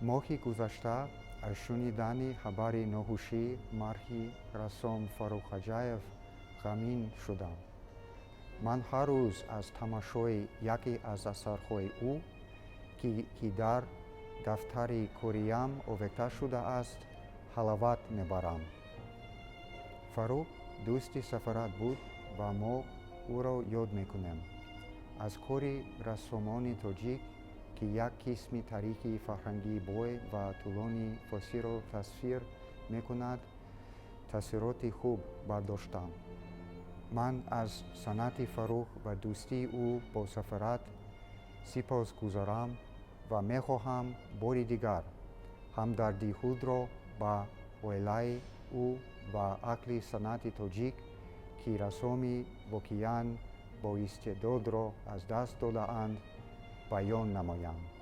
моҳи гузашта аз шунидани хабари нохуши марги рассом Фаррукh Khojaev ғамгин шудам. ман ҳар рӯз аз тамошои яке аз асарҳои ӯ ки дар дафтари кориам овехта шудааст, ҳаловат мебарам. Фаррух дӯсти Сафорат буд ва мо ӯро ёд мекунем. аз кори рассомони Тоҷик ки як қисми таърихи фарҳанги бой ва тулонии фосиро тасвир мекунад, таъсироти хуб бардоштам. ман аз санъати Фаррух ва дӯстии ӯ бо Сафорат сипосгузорам ва мехоҳам бори дигар ҳамдардии худро ба оилаи ӯ ва аҳли санъати тоҷик ки рассоми воқеан боистеъдодро аз даст додаанд баён намоям.